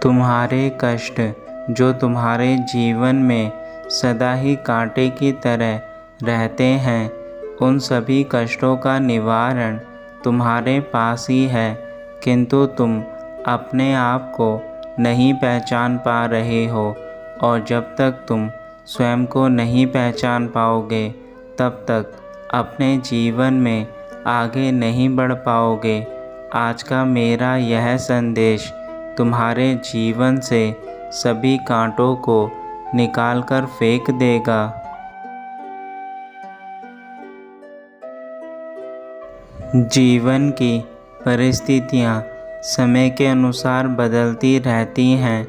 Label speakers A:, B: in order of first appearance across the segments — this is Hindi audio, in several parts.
A: तुम्हारे कष्ट जो तुम्हारे जीवन में सदा ही कांटे की तरह रहते हैं, उन सभी कष्टों का निवारण तुम्हारे पास ही है, किंतु तुम अपने आप को नहीं पहचान पा रहे हो। और जब तक तुम स्वयं को नहीं पहचान पाओगे, तब तक अपने जीवन में आगे नहीं बढ़ पाओगे। आज का मेरा यह संदेश तुम्हारे जीवन से सभी कांटों को निकाल कर फेंक देगा। जीवन की परिस्थितियाँ समय के अनुसार बदलती रहती हैं,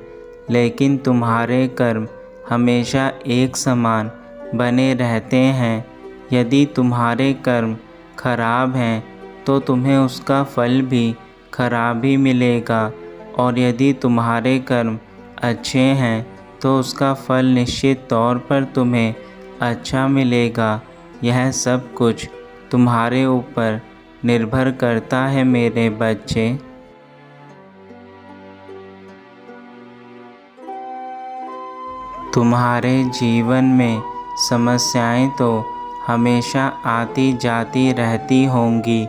A: लेकिन तुम्हारे कर्म हमेशा एक समान बने रहते हैं। यदि तुम्हारे कर्म खराब हैं तो तुम्हें उसका फल भी खराब ही मिलेगा, और यदि तुम्हारे कर्म अच्छे हैं तो उसका फल निश्चित तौर पर तुम्हें अच्छा मिलेगा। यह सब कुछ तुम्हारे ऊपर निर्भर करता है मेरे बच्चे। तुम्हारे जीवन में समस्याएं तो हमेशा आती जाती रहती होंगी,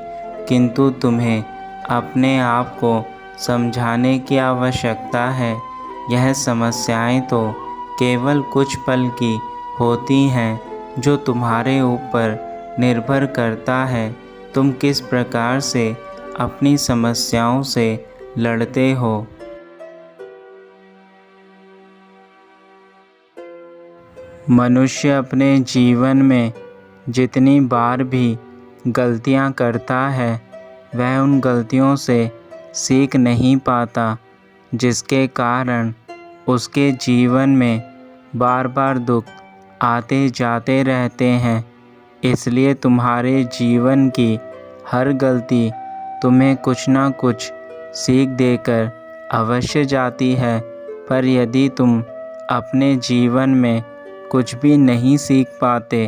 A: किंतु तुम्हें अपने आप को समझाने की आवश्यकता है। यह समस्याएं तो केवल कुछ पल की होती हैं, जो तुम्हारे ऊपर निर्भर करता है तुम किस प्रकार से अपनी समस्याओं से लड़ते हो। मनुष्य अपने जीवन में जितनी बार भी गलतियां करता है, वह उन गलतियों से सीख नहीं पाता, जिसके कारण उसके जीवन में बार बार दुख आते जाते रहते हैं। इसलिए तुम्हारे जीवन की हर गलती तुम्हें कुछ ना कुछ सीख देकर अवश्य जाती है। पर यदि तुम अपने जीवन में कुछ भी नहीं सीख पाते,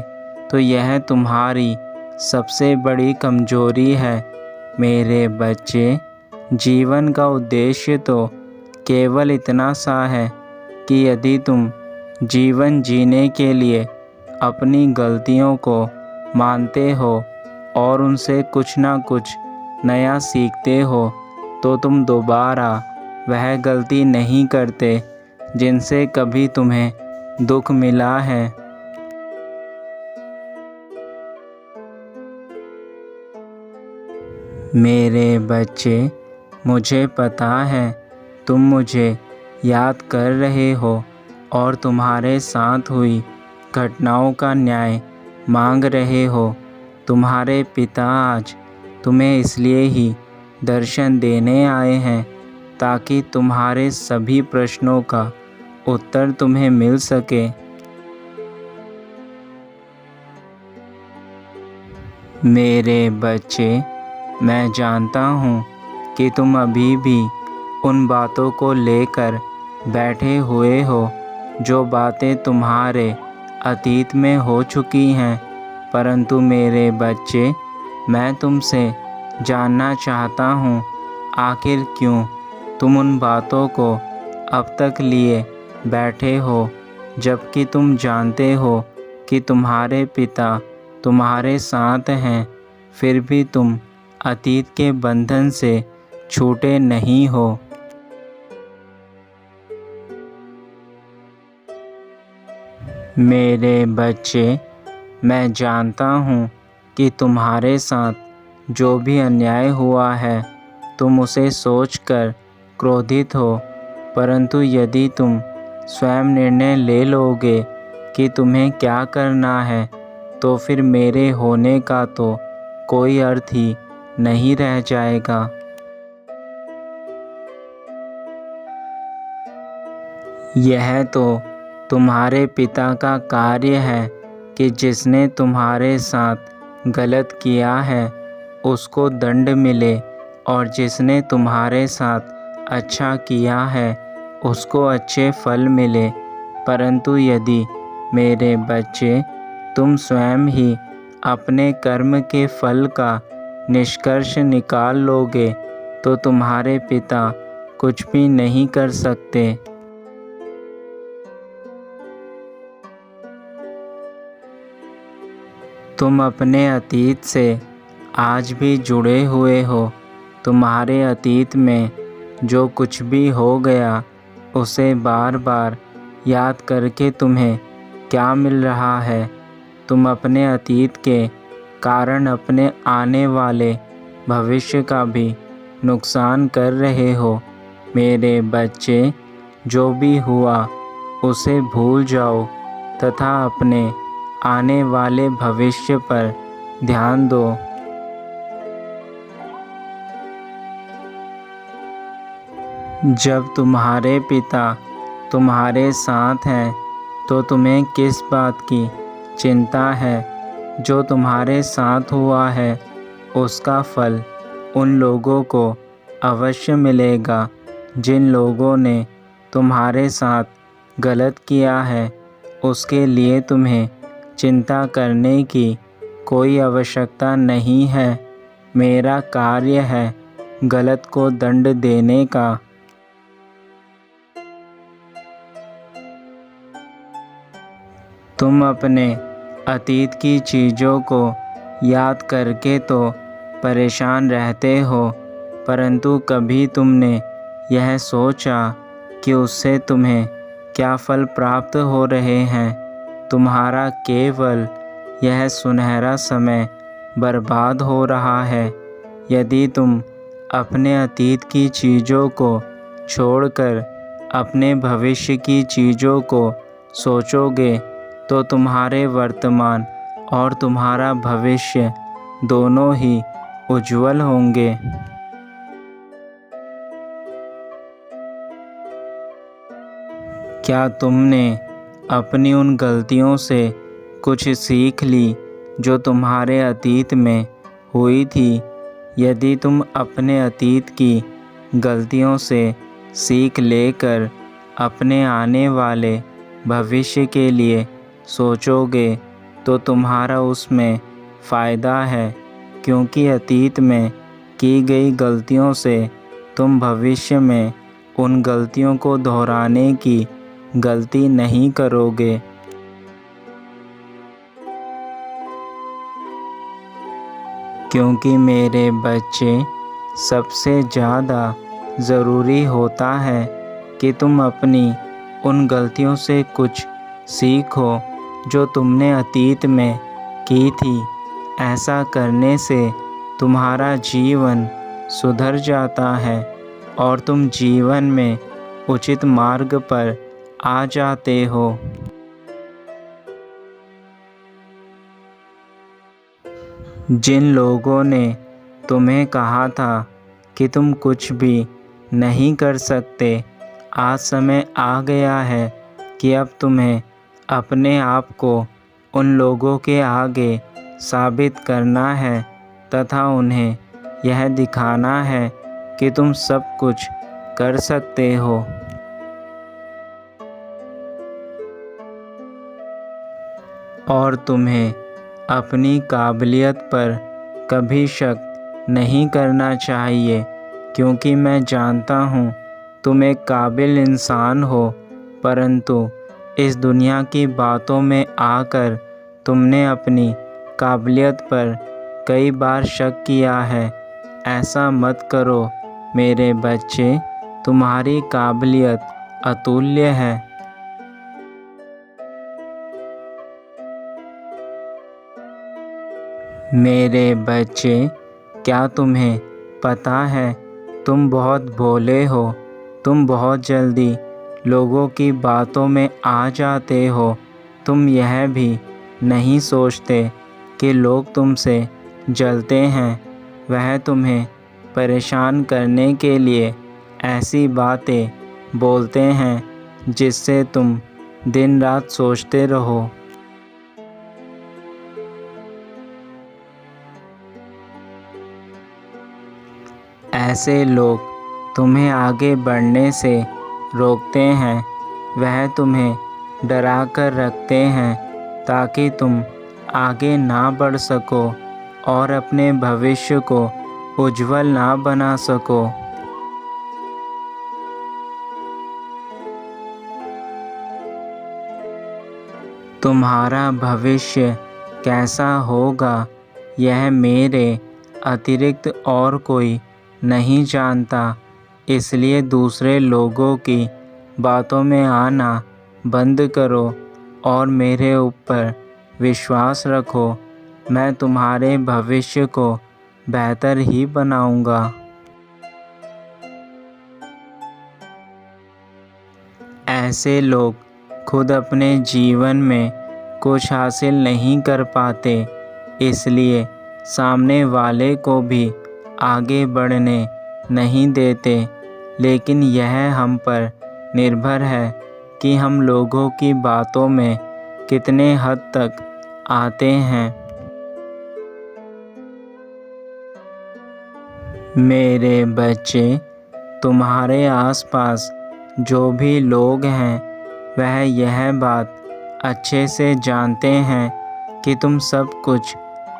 A: तो यह तुम्हारी सबसे बड़ी कमजोरी है। मेरे बच्चे, जीवन का उद्देश्य तो केवल इतना सा है कि यदि तुम जीवन जीने के लिए अपनी गलतियों को मानते हो और उनसे कुछ ना कुछ नया सीखते हो, तो तुम दोबारा वह गलती नहीं करते जिनसे कभी तुम्हें दुख मिला है। मेरे बच्चे, मुझे पता है तुम मुझे याद कर रहे हो और तुम्हारे साथ हुई घटनाओं का न्याय मांग रहे हो। तुम्हारे पिता आज तुम्हें इसलिए ही दर्शन देने आए हैं, ताकि तुम्हारे सभी प्रश्नों का उत्तर तुम्हें मिल सके। मेरे बच्चे, मैं जानता हूँ कि तुम अभी भी उन बातों को लेकर बैठे हुए हो जो बातें तुम्हारे अतीत में हो चुकी हैं, परंतु मेरे बच्चे, मैं तुमसे जानना चाहता हूँ, आखिर क्यों तुम उन बातों को अब तक लिए बैठे हो, जबकि तुम जानते हो कि तुम्हारे पिता तुम्हारे साथ हैं, फिर भी तुम अतीत के बंधन से छूटे नहीं हो। मेरे बच्चे, मैं जानता हूँ कि तुम्हारे साथ जो भी अन्याय हुआ है, तुम उसे सोचकर क्रोधित हो, परंतु यदि तुम स्वयं निर्णय ले लोगे कि तुम्हें क्या करना है, तो फिर मेरे होने का तो कोई अर्थ ही नहीं रह जाएगा। यह तो तुम्हारे पिता का कार्य है कि जिसने तुम्हारे साथ गलत किया है उसको दंड मिले, और जिसने तुम्हारे साथ अच्छा किया है उसको अच्छे फल मिले। परंतु यदि मेरे बच्चे तुम स्वयं ही अपने कर्म के फल का निष्कर्ष निकाल लोगे, तो तुम्हारे पिता कुछ भी नहीं कर सकते। तुम अपने अतीत से आज भी जुड़े हुए हो। तुम्हारे अतीत में जो कुछ भी हो गया उसे बार बार याद करके तुम्हें क्या मिल रहा है? तुम अपने अतीत के कारण अपने आने वाले भविष्य का भी नुकसान कर रहे हो। मेरे बच्चे, जो भी हुआ उसे भूल जाओ तथा अपने आने वाले भविष्य पर ध्यान दो। जब तुम्हारे पिता तुम्हारे साथ हैं तो तुम्हें किस बात की चिंता है? जो तुम्हारे साथ हुआ है उसका फल उन लोगों को अवश्य मिलेगा। जिन लोगों ने तुम्हारे साथ गलत किया है उसके लिए तुम्हें चिंता करने की कोई आवश्यकता नहीं है। मेरा कार्य है गलत को दंड देने का। तुम अपने अतीत की चीज़ों को याद करके तो परेशान रहते हो, परंतु कभी तुमने यह सोचा कि उससे तुम्हें क्या फल प्राप्त हो रहे हैं? तुम्हारा केवल यह सुनहरा समय बर्बाद हो रहा है। यदि तुम अपने अतीत की चीज़ों को छोड़कर अपने भविष्य की चीज़ों को सोचोगे तो तुम्हारे वर्तमान और तुम्हारा भविष्य दोनों ही उज्जवल होंगे। क्या तुमने अपनी उन गलतियों से कुछ सीख ली जो तुम्हारे अतीत में हुई थी? यदि तुम अपने अतीत की गलतियों से सीख लेकर अपने आने वाले भविष्य के लिए सोचोगे तो तुम्हारा उसमें फ़ायदा है, क्योंकि अतीत में की गई गलतियों से तुम भविष्य में उन गलतियों को दोहराने की गलती नहीं करोगे। क्योंकि मेरे बच्चे, सबसे ज़्यादा ज़रूरी होता है कि तुम अपनी उन गलतियों से कुछ सीखो जो तुमने अतीत में की थी। ऐसा करने से तुम्हारा जीवन सुधर जाता है और तुम जीवन में उचित मार्ग पर आ जाते हो। जिन लोगों ने तुम्हें कहा था कि तुम कुछ भी नहीं कर सकते, आज समय आ गया है कि अब तुम्हें अपने आप को उन लोगों के आगे साबित करना है तथा उन्हें यह दिखाना है कि तुम सब कुछ कर सकते हो। और तुम्हें अपनी काबिलियत पर कभी शक नहीं करना चाहिए, क्योंकि मैं जानता हूँ तुम एक काबिल इंसान हो, परंतु इस दुनिया की बातों में आकर तुमने अपनी काबिलियत पर कई बार शक किया है। ऐसा मत करो मेरे बच्चे, तुम्हारी काबिलियत अतुल्य है। मेरे बच्चे, क्या तुम्हें पता है तुम बहुत भोले हो? तुम बहुत जल्दी लोगों की बातों में आ जाते हो। तुम यह भी नहीं सोचते कि लोग तुमसे जलते हैं। वह तुम्हें परेशान करने के लिए ऐसी बातें बोलते हैं जिससे तुम दिन रात सोचते रहो। ऐसे लोग तुम्हें आगे बढ़ने से रोकते हैं। वह तुम्हें डरा कर रखते हैं ताकि तुम आगे ना बढ़ सको और अपने भविष्य को उज्जवल ना बना सको। तुम्हारा भविष्य कैसा होगा यह मेरे अतिरिक्त और कोई नहीं जानता, इसलिए दूसरे लोगों की बातों में आना बंद करो और मेरे ऊपर विश्वास रखो। मैं तुम्हारे भविष्य को बेहतर ही बनाऊंगा। ऐसे लोग खुद अपने जीवन में कुछ हासिल नहीं कर पाते, इसलिए सामने वाले को भी आगे बढ़ने नहीं देते। लेकिन यह हम पर निर्भर है कि हम लोगों की बातों में कितने हद तक आते हैं। मेरे बच्चे, तुम्हारे आसपास जो भी लोग हैं वह यह बात अच्छे से जानते हैं कि तुम सब कुछ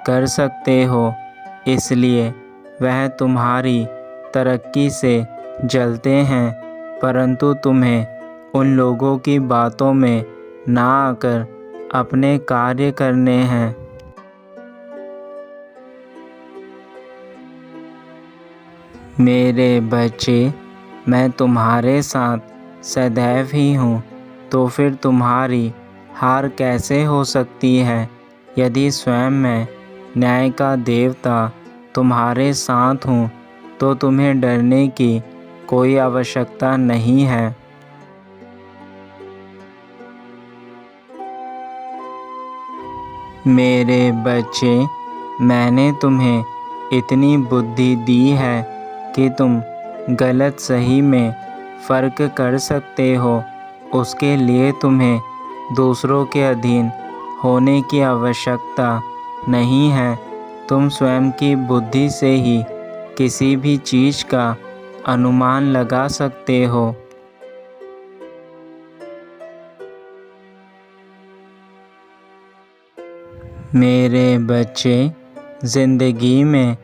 A: कर सकते हो, इसलिए वह तुम्हारी तरक्की से जलते हैं, परंतु तुम्हें उन लोगों की बातों में ना आकर अपने कार्य करने हैं। मेरे बच्चे, मैं तुम्हारे साथ सदैव ही हूँ, तो फिर तुम्हारी हार कैसे हो सकती है? यदि स्वयं मैं न्याय का देवता तुम्हारे साथ हूँ, तो तुम्हें डरने की कोई आवश्यकता नहीं है। मेरे बच्चे, मैंने तुम्हें इतनी बुद्धि दी है कि तुम गलत सही में फ़र्क कर सकते हो। उसके लिए तुम्हें दूसरों के अधीन होने की आवश्यकता नहीं है। तुम स्वयं की बुद्धि से ही किसी भी चीज़ का अनुमान लगा सकते हो। मेरे बच्चे, ज़िंदगी में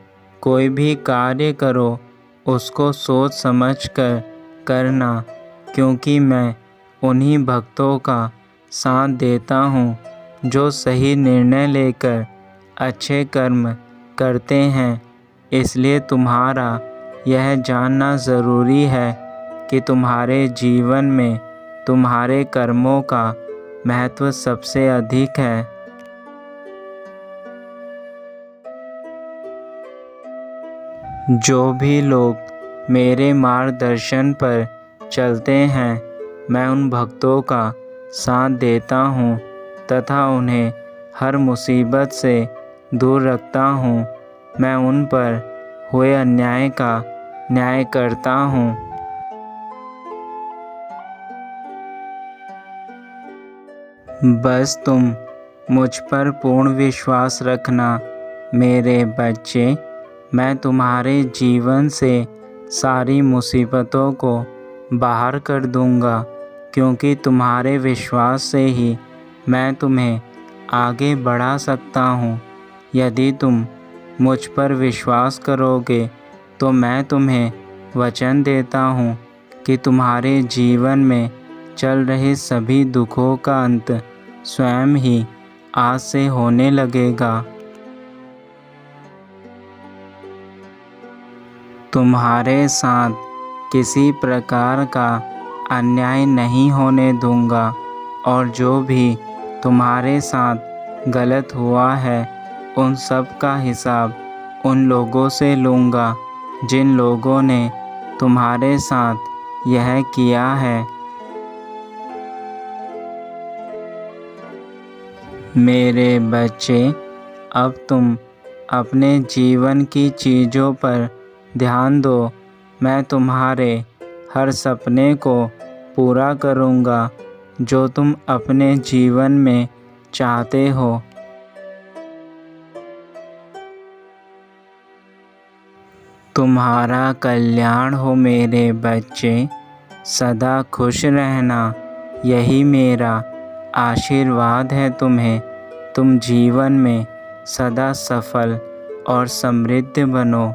A: कोई भी कार्य करो उसको सोच समझ कर करना, क्योंकि मैं उन्हीं भक्तों का साथ देता हूँ जो सही निर्णय लेकर अच्छे कर्म करते हैं। इसलिए तुम्हारा यह जानना ज़रूरी है कि तुम्हारे जीवन में तुम्हारे कर्मों का महत्व सबसे अधिक है। जो भी लोग मेरे मार्गदर्शन पर चलते हैं, मैं उन भक्तों का साथ देता हूँ तथा उन्हें हर मुसीबत से दूर रखता हूँ। मैं उन पर हुए अन्याय का न्याय करता हूँ। बस तुम मुझ पर पूर्ण विश्वास रखना मेरे बच्चे। मैं तुम्हारे जीवन से सारी मुसीबतों को बाहर कर दूंगा, क्योंकि तुम्हारे विश्वास से ही मैं तुम्हें आगे बढ़ा सकता हूँ। यदि तुम मुझ पर विश्वास करोगे तो मैं तुम्हें वचन देता हूँ कि तुम्हारे जीवन में चल रहे सभी दुखों का अंत स्वयं ही आज से होने लगेगा। तुम्हारे साथ किसी प्रकार का अन्याय नहीं होने दूंगा, और जो भी तुम्हारे साथ गलत हुआ है उन सब का हिसाब उन लोगों से लूँगा जिन लोगों ने तुम्हारे साथ यह किया है। मेरे बच्चे, अब तुम अपने जीवन की चीज़ों पर ध्यान दो। मैं तुम्हारे हर सपने को पूरा करूँगा जो तुम अपने जीवन में चाहते हो। तुम्हारा कल्याण हो मेरे बच्चे। सदा खुश रहना, यही मेरा आशीर्वाद है तुम्हें। तुम जीवन में सदा सफल और समृद्ध बनो।